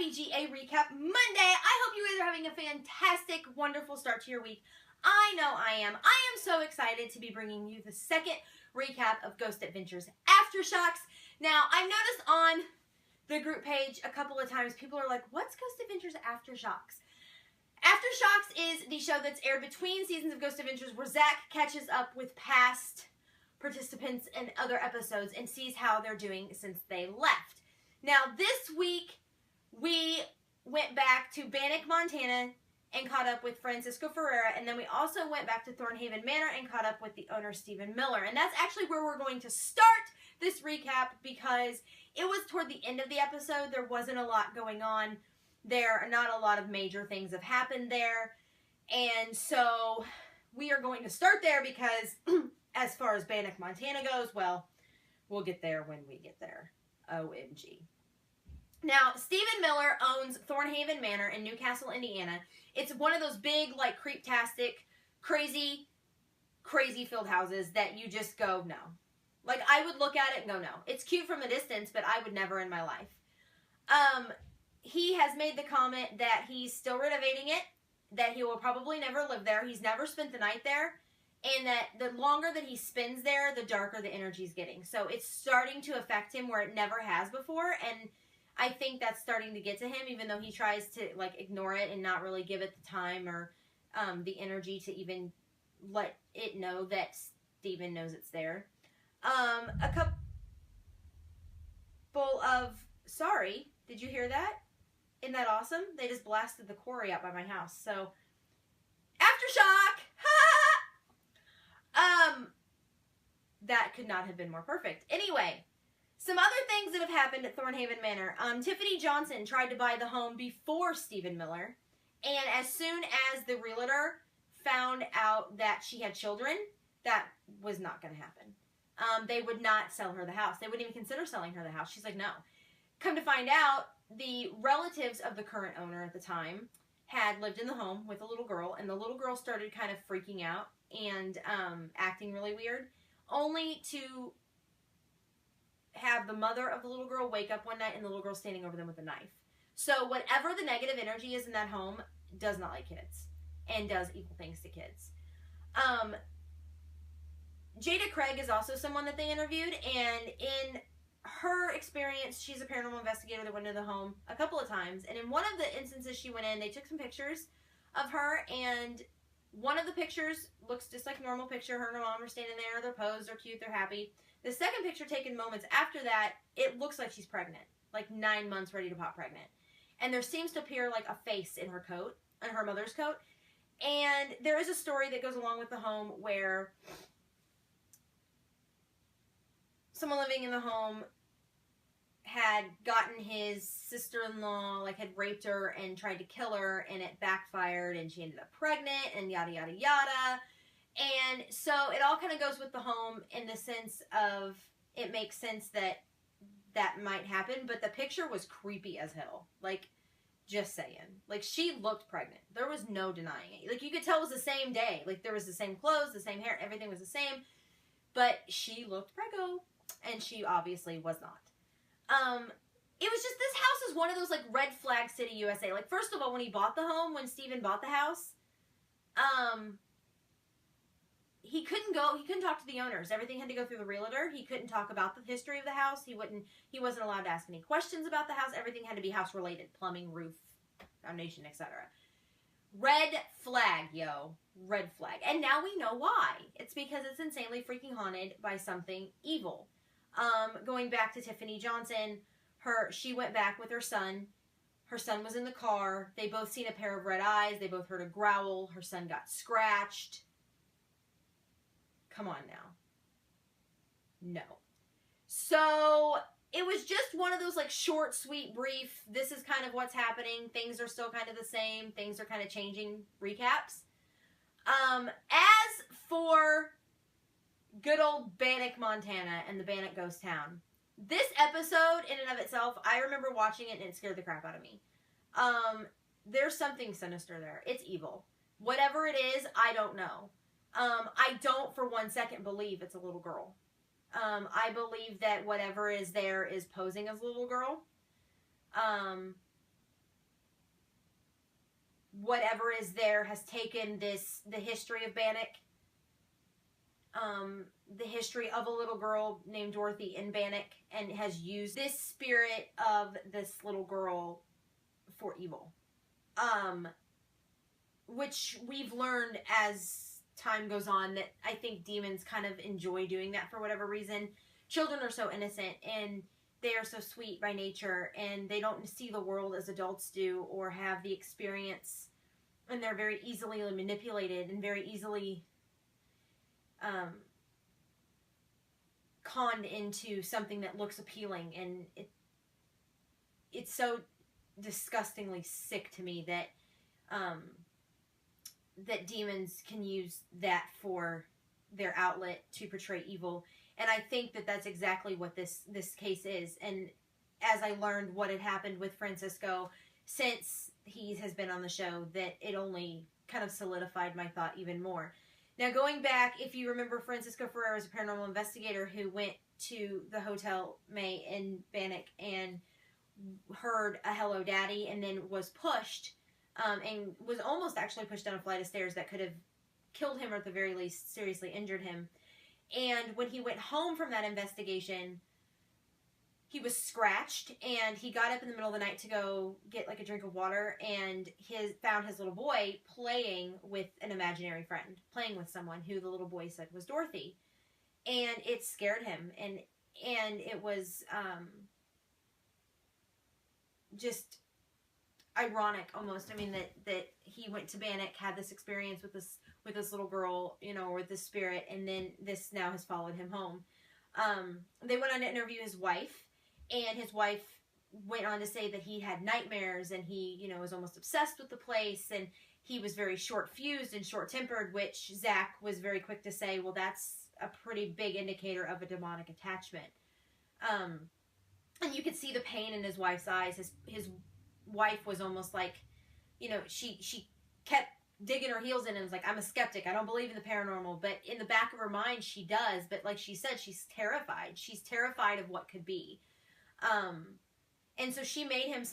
Happy GA Recap Monday. I hope you guys are having a fantastic, wonderful start to your week. I know I am. I am so excited to be bringing you the second recap of Ghost Adventures Aftershocks. Now, I've noticed on the group page a couple of times, people are like, what's Ghost Adventures Aftershocks? Aftershocks is the show that's aired between seasons of Ghost Adventures where Zach catches up with past participants in other episodes and sees how they're doing since they left. Now, this week, we went back to Bannock, Montana, and caught up with Francisco Ferreira, and then we also went back to Thornhaven Manor and caught up with the owner, Stephen Miller. And that's actually where we're going to start this recap because it was toward the end of the episode. There wasn't a lot going on there. Not a lot of major things have happened there. And so we are going to start there because as far as Bannock, Montana goes, well, we'll get there when we get there. OMG. Now, Stephen Miller owns Thornhaven Manor in Newcastle, Indiana. It's one of those big, like, creep-tastic, crazy filled houses that you just go, no. Like, I would look at it and go, no. It's cute from a distance, but I would never in my life. He has made the comment that he's still renovating it, that he will probably never live there. He's never spent the night there, and that the longer that he spends there, the darker the energy's getting. So it's starting to affect him where it never has before, and I think that's starting to get to him, even though he tries to, like, ignore it and not really give it the time or the energy to even let it know that Stephen knows it's there. A couple of... Sorry, did you hear that? Isn't that awesome? They just blasted the quarry out by my house. So, Aftershock! That could not have been more perfect. Anyway, some other things that have happened at Thornhaven Manor. Tiffany Johnson tried to buy the home before Stephen Miller, and as soon as the realtor found out that she had children, that was not going to happen. They would not sell her the house. They wouldn't even consider selling her the house. She's like, no. Come to find out, the relatives of the current owner at the time had lived in the home with a little girl, and the little girl started kind of freaking out and acting really weird, only to have the mother of the little girl wake up one night and the little girl standing over them with a knife. So whatever the negative energy is in that home does not like kids and does evil things to kids. Jada Craig is also someone that they interviewed, and in her experience, she's a paranormal investigator that went into the home a couple of times, and in one of the instances she went in, they took some pictures of her, and one of the pictures looks just like a normal picture. Her and her mom are standing there, they're posed, they're cute, they're happy. The second picture taken moments after that, it looks like she's pregnant, like 9 months ready to pop pregnant. And there seems to appear like a face in her coat, in her mother's coat. And there is a story that goes along with the home where someone living in the home had gotten his sister-in-law, like had raped her and tried to kill her, and it backfired and she ended up pregnant and yada yada yada. And so it all kind of goes with the home in the sense of it makes sense that that might happen, but the picture was creepy as hell. Like, just saying. Like, she looked pregnant. There was no denying it. Like, you could tell it was the same day. Like, there was the same clothes, the same hair, everything was the same. But she looked preggo, and she obviously was not. It was just, this house is one of those, like, red flag city USA. Like, first of all, when he bought the home, when Stephen bought the house, he couldn't talk to the owners. Everything had to go through the realtor. He couldn't talk about the history of the house. He wasn't allowed to ask any questions about the house. Everything had to be house related. Plumbing, roof, foundation, etc. Red flag, yo. Red flag. And now we know why. It's because it's insanely freaking haunted by something evil. Going back to Tiffany Johnson, she went back with her son. Her son was in the car. They both seen a pair of red eyes. They both heard a growl. Her son got scratched. Come on now. No. So, it was just one of those, like, short, sweet, brief, this is kind of what's happening, things are still kind of the same, things are kind of changing recaps. As for good old Bannock, Montana, and the Bannock ghost town, this episode, in and of itself, I remember watching it and it scared the crap out of me. There's something sinister there. It's evil. Whatever it is, I don't know. I don't for 1 second believe it's a little girl. I believe that whatever is there is posing as a little girl. whatever is there has taken the history of Bannock, the history of a little girl named Dorothy in Bannock, and has used this spirit of this little girl for evil. Which we've learned as time goes on that I think demons kind of enjoy doing that for whatever reason. Children are so innocent and they are so sweet by nature, and they don't see the world as adults do or have the experience, and they're very easily manipulated and very easily conned into something that looks appealing, and it's so disgustingly sick to me that that demons can use that for their outlet to portray evil. And I think that that's exactly what this case is. And as I learned what had happened with Francisco since he has been on the show, that it only kind of solidified my thought even more. Now, going back, if you remember, Francisco Ferrer is a paranormal investigator who went to the Hotel May in Bannock and heard a "Hello, Daddy," and then was pushed, and was almost actually pushed down a flight of stairs that could have killed him, or at the very least seriously injured him. And when he went home from that investigation, he was scratched, and he got up in the middle of the night to go get like a drink of water, and found his little boy playing with an imaginary friend, playing with someone who the little boy said was Dorothy. And it scared him, and it was just ironic almost. I mean, that he went to Bannock, had this experience with this little girl, you know, or this spirit, and then this now has followed him home. They went on to interview his wife, and his wife went on to say that he had nightmares, and he, you know, was almost obsessed with the place, and he was very short-fused and short-tempered, which Zach was very quick to say, well, that's a pretty big indicator of a demonic attachment. And you could see the pain in his wife's eyes. His wife was almost like, you know, she kept digging her heels in and was like, I'm a skeptic, I don't believe in the paranormal, but in the back of her mind she does. But like she said, she's terrified of what could be. And so she made him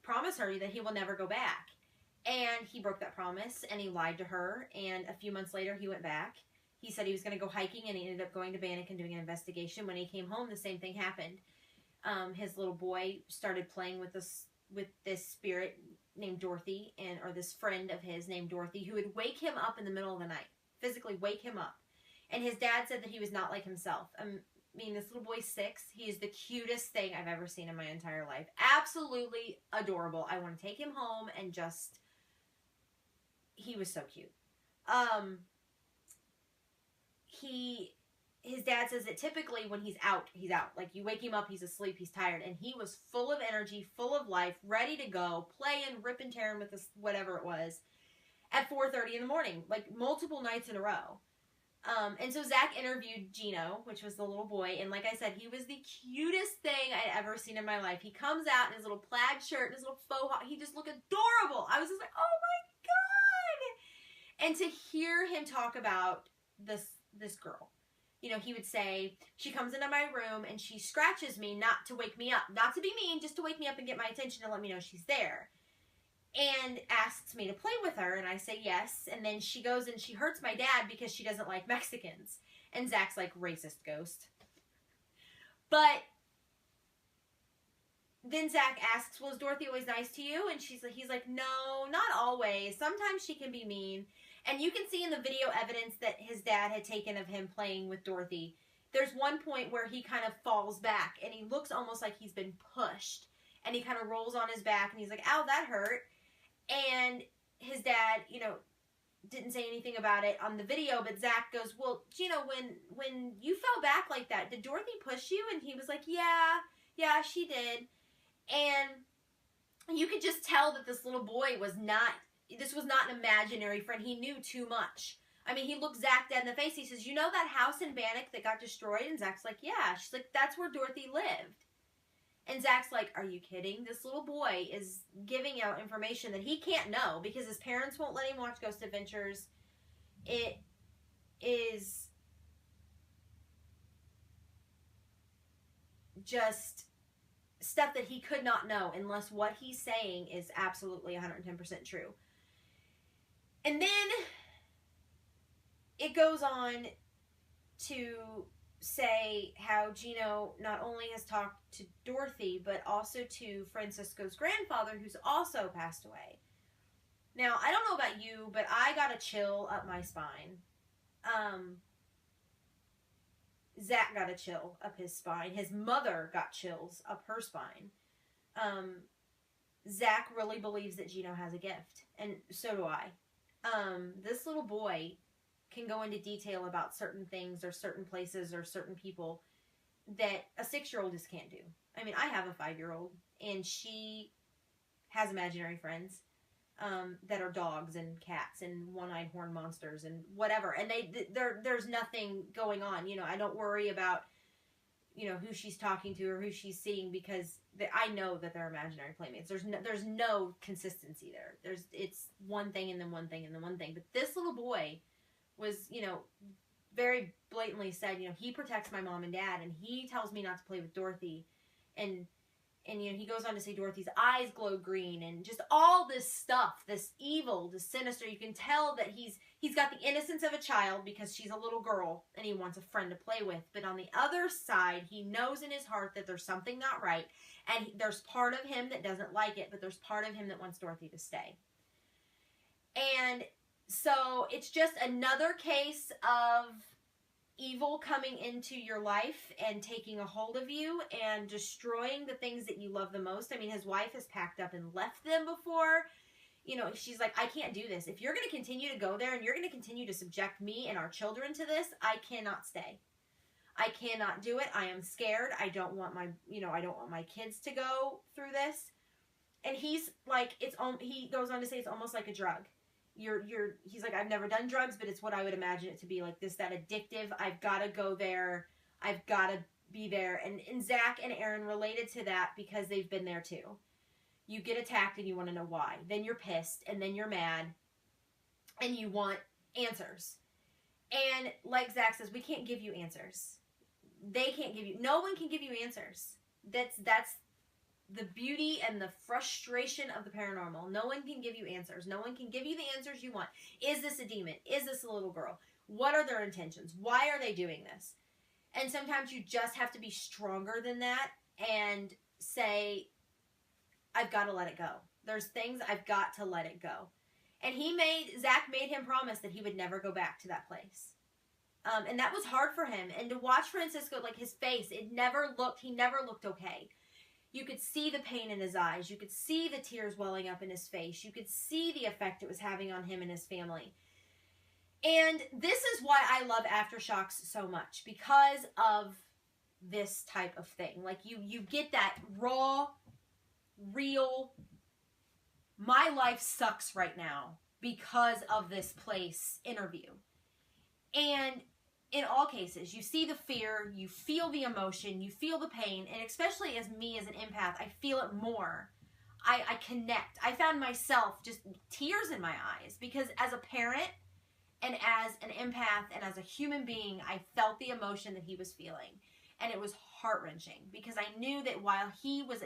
promise her that he will never go back, and he broke that promise, and he lied to her. And a few months later he went back. He said he was going to go hiking, and he ended up going to Bannock and doing an investigation. When he came home, the same thing happened. His little boy started playing with this spirit named Dorothy, or this friend of his named Dorothy, who would wake him up in the middle of the night, physically wake him up. And his dad said that he was not like himself. I mean, this little boy's 6. He is the cutest thing I've ever seen in my entire life. Absolutely adorable. I want to take him home and just... He was so cute. His dad says that typically when he's out. Like, you wake him up, he's asleep, he's tired. And he was full of energy, full of life, ready to go, playing, ripping, tearing with this, whatever it was, at 4:30 in the morning, like multiple nights in a row. And so Zach interviewed Gino, which was the little boy, and like I said, he was the cutest thing I'd ever seen in my life. He comes out in his little plaid shirt and his little faux hat. He just looked adorable. I was just like, oh my God! And to hear him talk about this girl, you know, he would say, she comes into my room and she scratches me, not to wake me up, not to be mean, just to wake me up and get my attention and let me know she's there. And asks me to play with her, and I say yes. And then she goes and she hurts my dad because she doesn't like Mexicans. And Zach's like, racist ghost. But then Zach asks, well, is Dorothy always nice to you? And he's like, no, not always. Sometimes she can be mean. And you can see in the video evidence that his dad had taken of him playing with Dorothy. There's one point where he kind of falls back, and he looks almost like he's been pushed. And he kind of rolls on his back, and he's like, ow, that hurt. And his dad, you know, didn't say anything about it on the video, but Zach goes, well, Gino, when you fell back like that, did Dorothy push you? And he was like, yeah, she did. And you could just tell that this little boy was not an imaginary friend. He knew too much. I mean, he looked Zach dead in the face. He says, you know that house in Bannock that got destroyed? And Zach's like, yeah. She's like, that's where Dorothy lived. And Zach's like, are you kidding? This little boy is giving out information that he can't know because his parents won't let him watch Ghost Adventures. It is just stuff that he could not know unless what he's saying is absolutely 110% true. And then it goes on to say how Gino not only has talked to Dorothy, but also to Francisco's grandfather, who's also passed away. Now, I don't know about you, but I got a chill up my spine. Zach got a chill up his spine. His mother got chills up her spine. Zach really believes that Gino has a gift, and so do I. This little boy can go into detail about certain things or certain places or certain people that a 6-year-old just can't do. I mean, I have a 5-year-old, and she has imaginary friends that are dogs and cats and one-eyed horn monsters and whatever. And there's nothing going on. You know, I don't worry about, you know, who she's talking to or who she's seeing, because I know that they're imaginary playmates. There's no consistency there. It's one thing and then one thing and then one thing. But this little boy was, you know, very blatantly said, you know, he protects my mom and dad, and he tells me not to play with Dorothy. And you know, he goes on to say Dorothy's eyes glow green, and just all this stuff, this evil, this sinister. You can tell that he's got the innocence of a child because she's a little girl and he wants a friend to play with. But on the other side, he knows in his heart that there's something not right, and there's part of him that doesn't like it, but there's part of him that wants Dorothy to stay. And so it's just another case of evil coming into your life and taking a hold of you and destroying the things that you love the most. I mean, his wife has packed up and left them before. You know, she's like, I can't do this. If you're going to continue to go there and you're going to continue to subject me and our children to this, I cannot stay. I cannot do it. I am scared. I don't want my kids to go through this. And he's like, he goes on to say it's almost like a drug. He's like, I've never done drugs, but it's what I would imagine it to be, like that addictive. I've got to go there. I've got to be there. And Zach and Aaron related to that because they've been there too. You get attacked and you want to know why. Then you're pissed and then you're mad and you want answers. And like Zach says, we can't give you answers. They can't give you, no one can give you answers. That's the beauty and the frustration of the paranormal. No one can give you answers. No one can give you the answers you want. Is this a demon? Is this a little girl? What are their intentions? Why are they doing this? And sometimes you just have to be stronger than that and say, I've got to let it go. There's things I've got to let it go. And Zach made him promise that he would never go back to that place. And that was hard for him. And to watch Francisco, like his face, he never looked okay. You could see the pain in his eyes. You could see the tears welling up in his face. You could see the effect it was having on him and his family. And this is why I love Aftershocks so much, because of this type of thing. Like you get that raw, real, my life sucks right now because of this place interview. And in all cases, you see the fear, you feel the emotion, you feel the pain, and especially as me as an empath, I feel it more. I connect. I found myself just tears in my eyes because as a parent and as an empath and as a human being, I felt the emotion that he was feeling, and it was heart-wrenching because I knew that while he was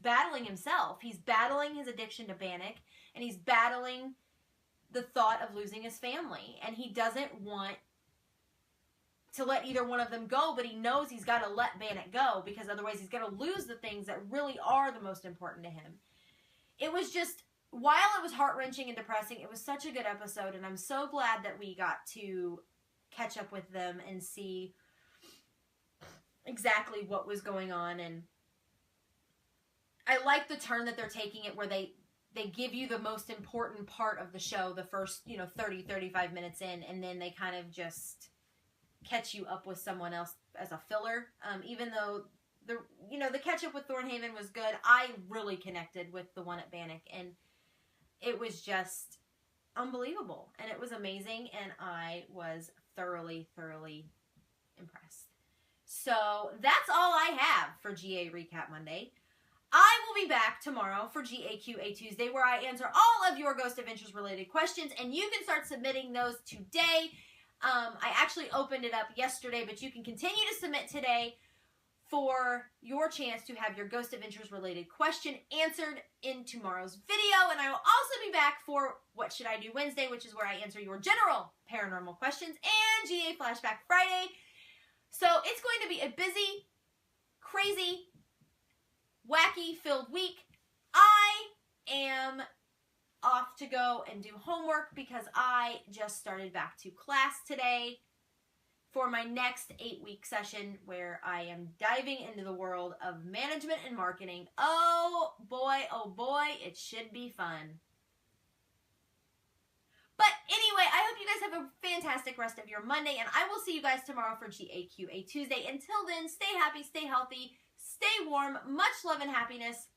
battling himself, he's battling his addiction to Bannock, and he's battling the thought of losing his family, and he doesn't want to let either one of them go, but he knows he's got to let Bannock go because otherwise he's going to lose the things that really are the most important to him. It was just, while it was heart-wrenching and depressing, it was such a good episode, and I'm so glad that we got to catch up with them and see exactly what was going on. And I like the turn that they're taking it where they give you the most important part of the show the first 30, 35 minutes in, and then they kind of just catch you up with someone else as a filler. Even though the catch up with Thornhaven was good, I really connected with the one at Bannock, and it was just unbelievable, and it was amazing, and I was thoroughly, thoroughly impressed. So that's all I have for GA Recap Monday. I will be back tomorrow for GAQA Tuesday, where I answer all of your Ghost Adventures related questions, and you can start submitting those today. I actually opened it up yesterday, but you can continue to submit today for your chance to have your Ghost Adventures related question answered in tomorrow's video. And I will also be back for What Should I Do Wednesday, which is where I answer your general paranormal questions, and GA Flashback Friday. So it's going to be a busy, crazy, wacky filled week. I am off to go and do homework because I just started back to class today for my next 8-week session where I am diving into the world of management and marketing. Oh boy, it should be fun. But anyway, I hope you guys have a fantastic rest of your Monday, and I will see you guys tomorrow for GAQA Tuesday. Until then, stay happy, stay healthy, stay warm, much love and happiness.